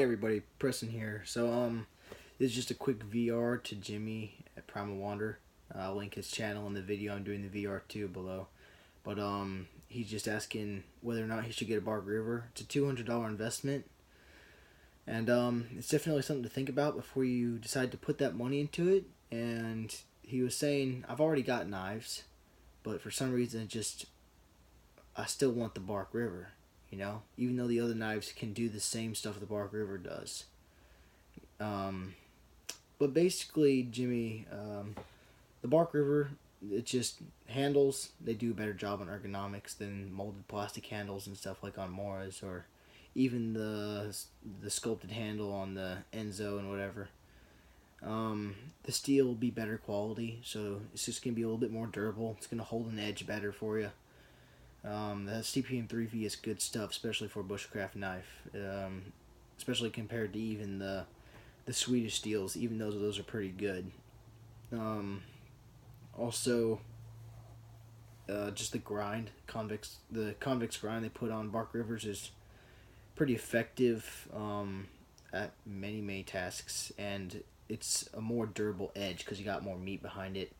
Hey everybody, Preston here. This is just a quick VR to Jimmy at Primal Wander. I'll link his channel in the video. I'm doing the VR too below. He's just asking whether or not he should get a Bark River. It's a $200 investment, and it's definitely something to think about before you decide to put that money into it. And he was saying, I've already got knives, but for some reason, I still want the Bark River. Even though the other knives can do the same stuff the Bark River does. But basically, Jimmy, the Bark River, it just handles, they do a better job on ergonomics than molded plastic handles and stuff like on Moras, or even the sculpted handle on the Enzo and whatever. The steel will be better quality, so it's just going to be a little bit more durable. It's going to hold an edge better for you. The CPM 3V is good stuff, especially for a bushcraft knife, especially compared to even the Swedish steels, even though those are pretty good. Also, just the convex grind they put on Bark Rivers is pretty effective at many tasks, and it's a more durable edge because you got more meat behind it.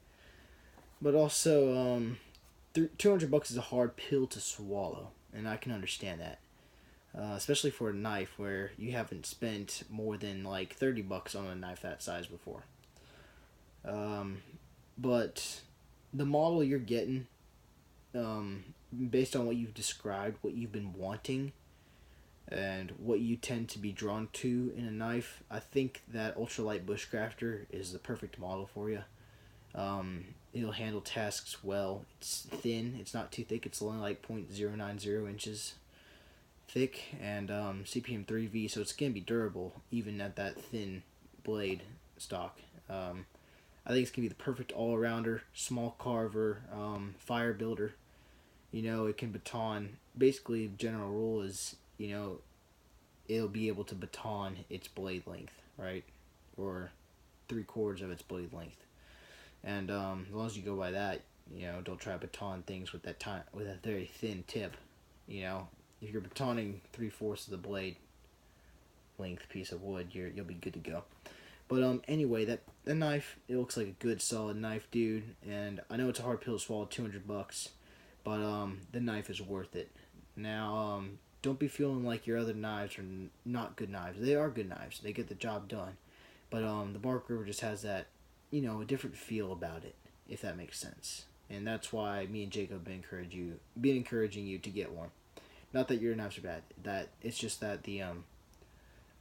But also, $200 is a hard pill to swallow, and I can understand that. Especially for a knife where you haven't spent more than like $30 on a knife that size before. But the model you're getting, based on what you've described, what you've been wanting, and what you tend to be drawn to in a knife, I think that ultralight bushcrafter is the perfect model for you. It'll handle tasks well. It's thin. It's not too thick. It's only like 0.090 inches thick, and CPM 3V, so it's going to be durable even at that thin blade stock. I think it's going to be the perfect all-arounder, small carver, fire builder. It can baton. Basically, the general rule is, it'll be able to baton its blade length, right? Or 3/4 of its blade length. And as long as you go by that, don't try to baton things with with a very thin tip. If you're batoning 3/4 of the blade length piece of wood, you'll be good to go. But anyway, that knife, it looks like a good solid knife, dude. And I know it's a hard pill to swallow, $200, but the knife is worth it. Now, don't be feeling like your other knives are not good knives. They are good knives. They get the job done. But the Bark River just has that, a different feel about it, if that makes sense. And that's why me and Jacob have been encouraging you to get one. Not that your knives are bad. That it's just that I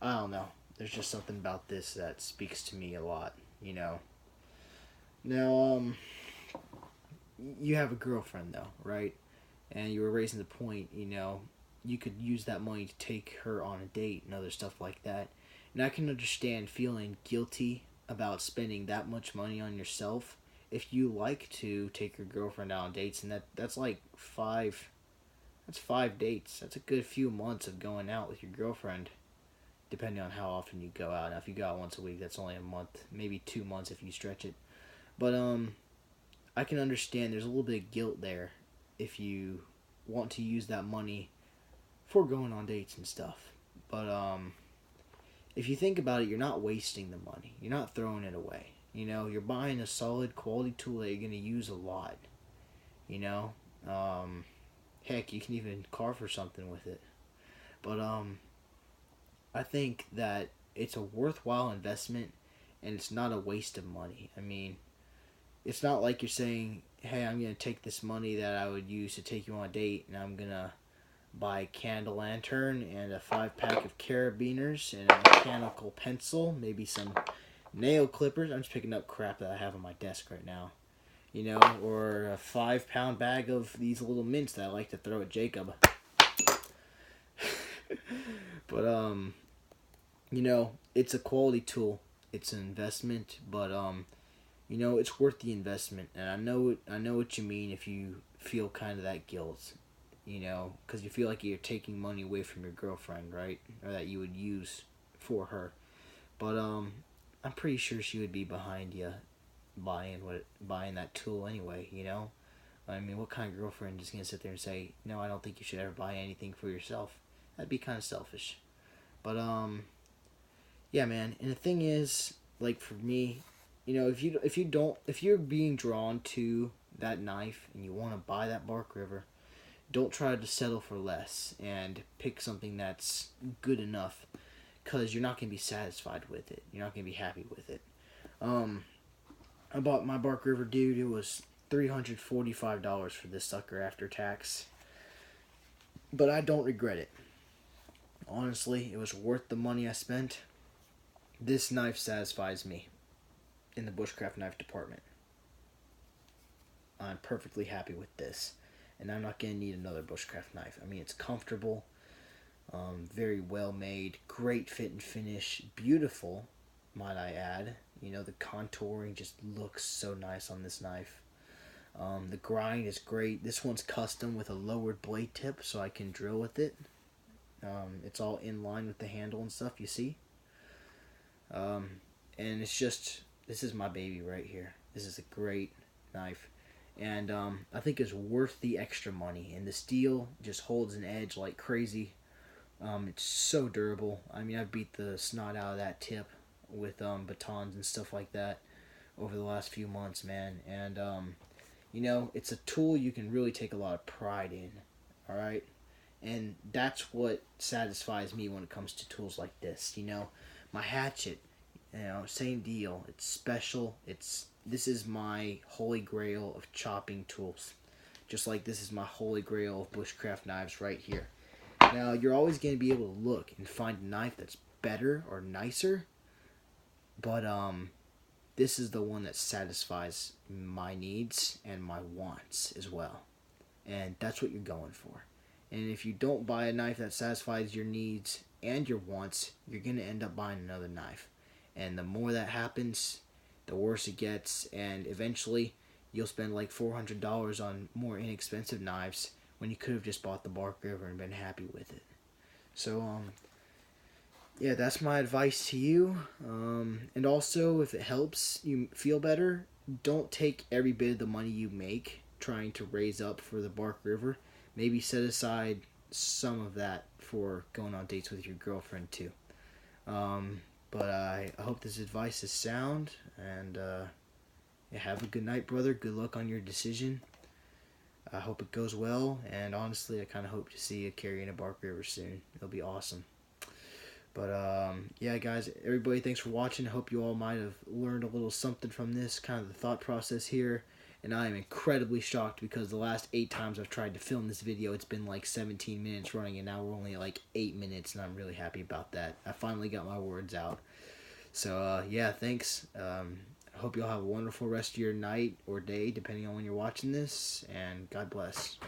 don't know. There's just something about this that speaks to me a lot. Now, you have a girlfriend though, right? And you were raising the point. You could use that money to take her on a date and other stuff like that. And I can understand feeling guilty about spending that much money on yourself if you like to take your girlfriend out on dates, and that's like that's 5 dates. That's a good few months of going out with your girlfriend, depending on how often you go out. Now, if you go out once a week, that's only a month, maybe 2 months if you stretch it. But I can understand there's a little bit of guilt there if you want to use that money for going on dates and stuff. But if you think about it, you're not wasting the money. You're not throwing it away. You're buying a solid quality tool that you're going to use a lot. Heck, you can even carve or something with it. But I think that it's a worthwhile investment, and it's not a waste of money. I mean, it's not like you're saying, hey, I'm going to take this money that I would use to take you on a date, and I'm going to buy a candle lantern and a 5-pack of carabiners and a mechanical pencil, maybe some nail clippers. I'm just picking up crap that I have on my desk right now. Or a 5-pound bag of these little mints that I like to throw at Jacob. But it's a quality tool. It's an investment, but it's worth the investment. And I know what you mean if you feel kind of that guilt, because you feel like you're taking money away from your girlfriend, right? Or that you would use for her. But I'm pretty sure she would be behind you buying that tool anyway. I mean, what kind of girlfriend is gonna sit there and say, no, I don't think you should ever buy anything for yourself? That'd be kind of selfish. But Yeah, man. And the thing is, like for me, if you're being drawn to that knife and you want to buy that Bark River, don't try to settle for less and pick something that's good enough, because you're not gonna be satisfied with it. You're not gonna be happy with it. Um, I bought my Bark River, dude. It was $345 for this sucker after tax, but I don't regret it. Honestly, it was worth the money I spent. This knife satisfies me in the bushcraft knife department. I'm perfectly happy with this, and I'm not gonna need another bushcraft knife. I mean, it's comfortable, very well made, great fit and finish, beautiful, might I add. The contouring just looks so nice on this knife. The grind is great. This one's custom with a lowered blade tip, so I can drill with it. It's all in line with the handle and stuff, you see. And this is my baby right here. This is a great knife. And I think it's worth the extra money. And the steel just holds an edge like crazy. It's so durable. I mean, I've beat the snot out of that tip with batons and stuff like that over the last few months, man. And it's a tool you can really take a lot of pride in. All right, and that's what satisfies me when it comes to tools like this. My hatchet, same deal. It's special. This is my holy grail of chopping tools, just like this is my holy grail of bushcraft knives right here. Now, you're always going to be able to look and find a knife that's better or nicer, but this is the one that satisfies my needs and my wants as well. And that's what you're going for. And if you don't buy a knife that satisfies your needs and your wants, you're going to end up buying another knife. And the more that happens, the worse it gets. And eventually, you'll spend like $400 on more inexpensive knives when you could have just bought the Bark River and been happy with it. So, yeah, that's my advice to you. And also, if it helps you feel better, don't take every bit of the money you make trying to raise up for the Bark River. Maybe set aside some of that for going on dates with your girlfriend too. But I hope this advice is sound, and have a good night, brother. Good luck on your decision. I hope it goes well, and honestly, I kind of hope to see you carrying a Bark River soon. It'll be awesome. But yeah, guys, everybody, thanks for watching. I hope you all might have learned a little something from this, kind of the thought process here. And I am incredibly shocked because the last 8 times I've tried to film this video, it's been like 17 minutes running, and now we're only at like 8 minutes, and I'm really happy about that. I finally got my words out. So yeah, thanks. I hope you all have a wonderful rest of your night or day, depending on when you're watching this, and God bless.